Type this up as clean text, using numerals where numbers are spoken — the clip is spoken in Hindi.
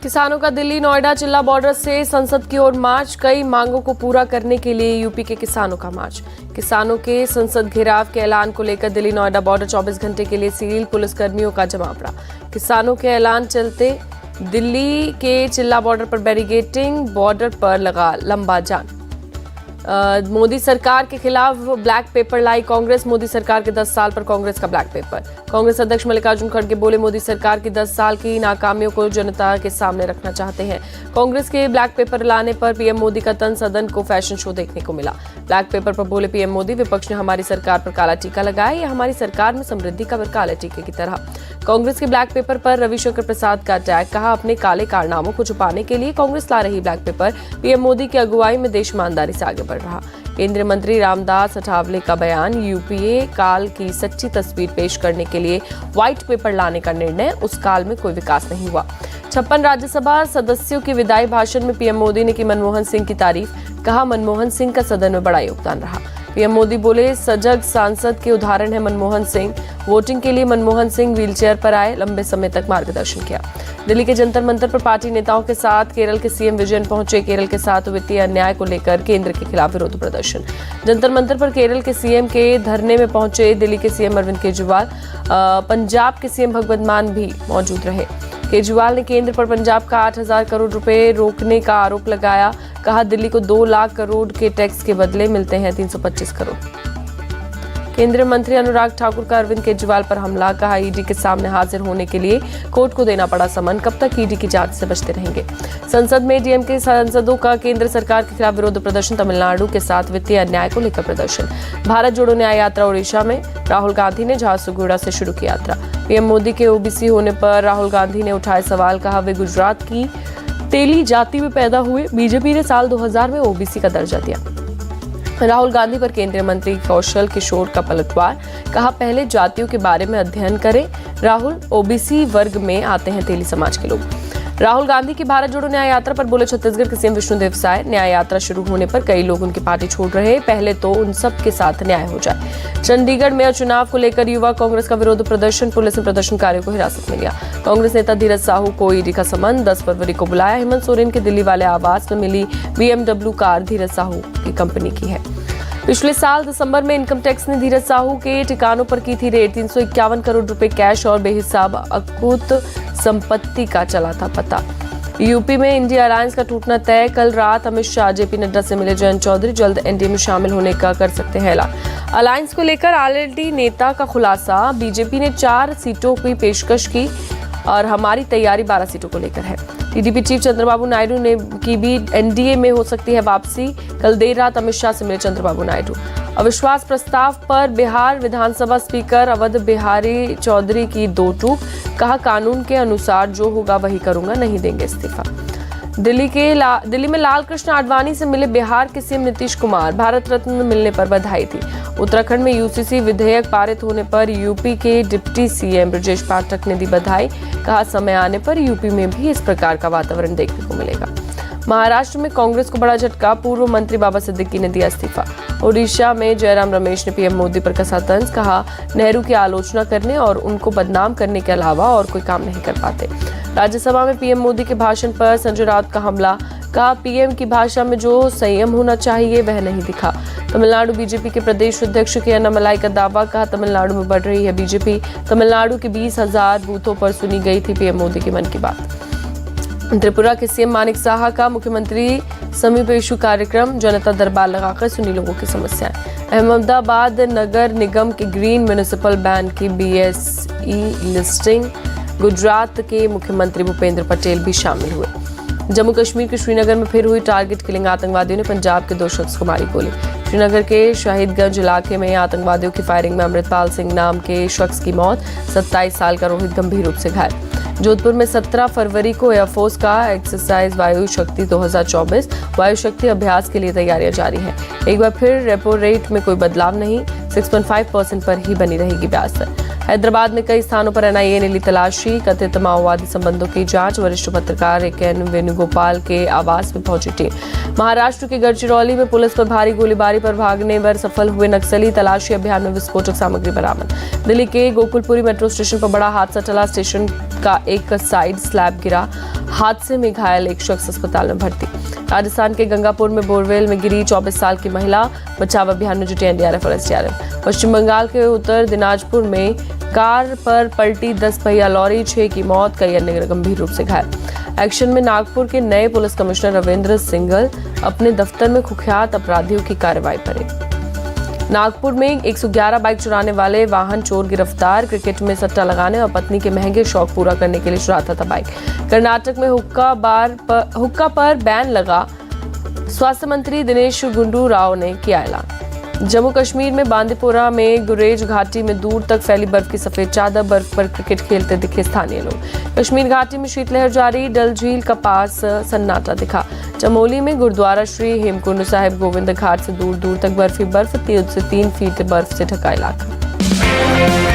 किसानों का दिल्ली नोएडा चिल्ला बॉर्डर से संसद की ओर मार्च। कई मांगों को पूरा करने के लिए यूपी के किसानों का मार्च। किसानों के संसद घेराव के ऐलान को लेकर दिल्ली नोएडा बॉर्डर 24 घंटे के लिए सील, पुलिसकर्मियों का जमावड़ा। किसानों के ऐलान चलते दिल्ली के चिल्ला बॉर्डर पर बैरिकेडिंग, बॉर्डर पर लगा लंबा जाम। मोदी सरकार के खिलाफ ब्लैक पेपर लाई कांग्रेस। मोदी सरकार के 10 साल पर कांग्रेस का ब्लैक पेपर। कांग्रेस अध्यक्ष मल्लिकार्जुन खड़गे बोले, मोदी सरकार की 10 साल की नाकामियों को जनता के सामने रखना चाहते हैं। कांग्रेस के ब्लैक पेपर लाने पर पीएम मोदी का तंज, सदन को फैशन शो देखने को मिला। ब्लैक पेपर पर बोले पीएम मोदी, विपक्ष ने हमारी सरकार पर काला टीका लगाया, यह हमारी सरकार में समृद्धि का काले टीके की तरह। कांग्रेस के ब्लैक पेपर पर रविशंकर प्रसाद का अटैक, कहा अपने काले कारनामों को छुपाने के लिए कांग्रेस ला रही ब्लैक पेपर। पीएम मोदी की अगुवाई में देश ईमानदारी से आगे बढ़ रहा। केंद्रीय मंत्री रामदास अठावले का बयान, यूपीए काल की सच्ची तस्वीर पेश करने के लिए व्हाइट पेपर लाने का निर्णय, उस काल में कोई विकास नहीं हुआ। 56 राज्यसभा सदस्यों के विदाई भाषण में पीएम मोदी ने की मनमोहन सिंह की तारीफ, कहा मनमोहन सिंह का सदन में बड़ा योगदान रहा। पीएम मोदी बोले, सजग सांसद के उदाहरण है मनमोहन सिंह। वोटिंग के लिए मनमोहन सिंह व्हीलचेयर पर आए, लंबे समय तक मार्गदर्शन किया। दिल्ली के जंतर मंतर पर पार्टी नेताओं के साथ केरल के सीएम विजयन पहुंचे। केरल के साथ वित्तीय अन्याय को लेकर केंद्र के खिलाफ विरोध प्रदर्शन। जंतर मंतर पर केरल के सीएम के धरने में पहुंचे दिल्ली के सीएम अरविंद केजरीवाल। पंजाब के सीएम भगवंत मान भी मौजूद रहे। केजरीवाल ने केंद्र पर पंजाब का 8,000 करोड़ रुपए रोकने का आरोप लगाया, कहा दिल्ली को 2 लाख करोड़ के टैक्स के बदले मिलते हैं 325 करोड़। केंद्रीय मंत्री अनुराग ठाकुर का अरविंद केजरीवाल पर हमला, कहा ईडी के सामने हाजिर होने के लिए कोर्ट को देना पड़ा समन, कब तक ईडी की जांच से बचते रहेंगे। संसद में डीएमके सांसदों का केंद्र सरकार के खिलाफ विरोध प्रदर्शन। तमिलनाडु के साथ वित्तीय अन्याय को लेकर प्रदर्शन। भारत जोड़ो न्याय यात्रा उड़ीसा में, राहुल गांधी ने झारसुगुड़ा से शुरू की यात्रा। पीएम मोदी के ओबीसी होने पर राहुल गांधी ने उठाए सवाल, कहा वे गुजरात की तेली जाति में पैदा हुए, बीजेपी ने साल 2000 में ओबीसी का दर्जा दिया। राहुल गांधी पर केंद्रीय मंत्री कौशल किशोर का पलटवार, कहा पहले जातियों के बारे में अध्ययन करें, राहुल ओबीसी वर्ग में आते हैं तेली समाज के लोग। राहुल गांधी की भारत जोड़ो न्याय यात्रा पर बोले छत्तीसगढ़ के सीएम विष्णुदेव साय, न्याय यात्रा शुरू होने पर कई लोग उनकी पार्टी छोड़ रहे, पहले तो उन सब के साथ न्याय हो जाए। चंडीगढ़ में चुनाव को लेकर युवा कांग्रेस का विरोध प्रदर्शन, पुलिस ने प्रदर्शनकारियों को हिरासत में लिया। कांग्रेस नेता धीरज साहू को ईडी का समन, 10 फरवरी को बुलाया। हेमंत सोरेन के दिल्ली वाले आवास में मिली BMW कार धीरज साहू की कंपनी की है। पिछले साल दिसंबर में इनकम टैक्स ने धीरज साहू के ठिकानों पर की थी रेड। 351 करोड़ रुपए कैश और बेहिसाब अकुत संपत्ति का चला था पता। यूपी में इंडिया अलायंस का टूटना तय, कल रात अमित शाह जेपी नड्डा से मिले जयंत चौधरी, जल्द एनडीए में शामिल होने का कर सकते हैं ऐलान। अलायंस को लेकर आरएलडी नेता का खुलासा, बीजेपी ने 4 सीटों की पेशकश की और हमारी तैयारी 12 सीटों को लेकर है। टीडीपी चीफ चंद्रबाबू नायडू ने की भी एनडीए में हो सकती है वापसी, कल देर रात अमित शाह से मिले चंद्रबाबू नायडू। अविश्वास प्रस्ताव पर बिहार विधानसभा स्पीकर अवध बिहारी चौधरी की 2 टूक, कहा कानून के अनुसार जो होगा वही करूंगा, नहीं देंगे इस्तीफा। दिल्ली में लाल कृष्ण आडवाणी से मिले बिहार के सीएम नीतीश कुमार, भारत रत्न मिलने पर बधाई दी। उत्तराखंड में यूसीसी विधेयक पारित होने पर यूपी के डिप्टी सीएम ब्रजेश पाठक ने दी बधाई, कहा समय आने पर यूपी में भी इस प्रकार का वातावरण देखने को मिलेगा। महाराष्ट्र में कांग्रेस को बड़ा झटका, पूर्व मंत्री बाबा सिद्दीकी ने दिया इस्तीफा। ओडिशा में जयराम रमेश ने पीएम मोदी पर कसा तंज, कहा नेहरू की आलोचना करने और उनको बदनाम करने के अलावा और कोई काम नहीं कर पाते। राज्यसभा में पीएम मोदी के भाषण पर संजय राउत का हमला, कहा पीएम की भाषा में जो संयम होना चाहिए वह नहीं दिखा। तमिलनाडु बीजेपी के प्रदेश अध्यक्ष के अन्नामलाई का दावा, कहा तमिलनाडु में बढ़ रही है बीजेपी। तमिलनाडु के 20,000 बूथों पर सुनी गई थी पीएम मोदी की मन की बात। त्रिपुरा के सीएम मानिक साहा का मुख्यमंत्री समीपेशु कार्यक्रम, जनता दरबार लगाकर सुनी लोगों की समस्याएं। अहमदाबाद नगर निगम के ग्रीन म्युनिसिपल बैंड की BSE लिस्टिंग, गुजरात के मुख्यमंत्री भूपेंद्र पटेल भी शामिल हुए। जम्मू कश्मीर के श्रीनगर में फिर हुई टारगेट किलिंग, आतंकवादियों ने पंजाब के 2 शख्स को मारी गोली। श्रीनगर के शहीदगंज इलाके में आतंकवादियों की फायरिंग में अमृतपाल सिंह नाम के शख्स की मौत, 27 साल का रोहित गंभीर रूप से घायल। जोधपुर में 17 फरवरी को एयरफोर्स का एक्सरसाइज वायु शक्ति 2024 वायु शक्ति अभ्यास के लिए तैयारियां जारी हैं। एक बार फिर रेपो रेट में कोई बदलाव नहीं, 6.5% पर ही बनी रहेगी ब्याज दर। हैदराबाद में कई स्थानों पर एनआईए ने ली तलाशी, कथित माओवादी संबंधों की जांच। वरिष्ठ पत्रकार एकेन वेणुगोपाल के आवास में पहुंची टीम। महाराष्ट्र के गढ़चिरौली में पुलिस पर भारी गोलीबारी पर भागने पर सफल हुए नक्सली, तलाशी अभियान में विस्फोटक सामग्री बरामद। दिल्ली के गोकुलपुरी मेट्रो स्टेशन पर बड़ा हादसा टला, स्टेशन का एक साइड स्लैब गिरा, हादसे में घायल एक शख्स अस्पताल में भर्ती। राजस्थान के गंगापुर में बोरवेल में गिरी 24 साल की महिला, बचाव अभियान में जुटे एनडीआरएफ और एसडीआरएफ। पश्चिम बंगाल के उत्तर दिनाजपुर में कार पर पलटी 10 पहिया लॉरी, 6 की मौत, कई अन्य गंभीर रूप से घायल। एक्शन में नागपुर के नए पुलिस कमिश्नर रविंद्र सिंघल अपने दफ्तर में कुख्यात अपराधियों की कार्रवाई पर। नागपुर में 111 बाइक चुराने वाले वाहन चोर गिरफ्तार। क्रिकेट में सट्टा लगाने और पत्नी के महंगे शौक पूरा करने के लिए चुराता था बाइक। कर्नाटक में हुक्का पर बैन लगा, स्वास्थ्य मंत्री दिनेश गुंडू राव ने किया ऐलान। जम्मू कश्मीर में बांदीपोरा में गुरेज घाटी में दूर तक फैली बर्फ की सफेद चादर, बर्फ पर क्रिकेट खेलते दिखे स्थानीय लोग। कश्मीर घाटी में शीतलहर जारी, डल झील का पास सन्नाटा दिखा। चमोली में गुरुद्वारा श्री हेमकुंड साहिब गोविंद घाट से दूर दूर तक बर्फ ही बर्फ, 3 से 3 फीट बर्फ से ढका इलाका।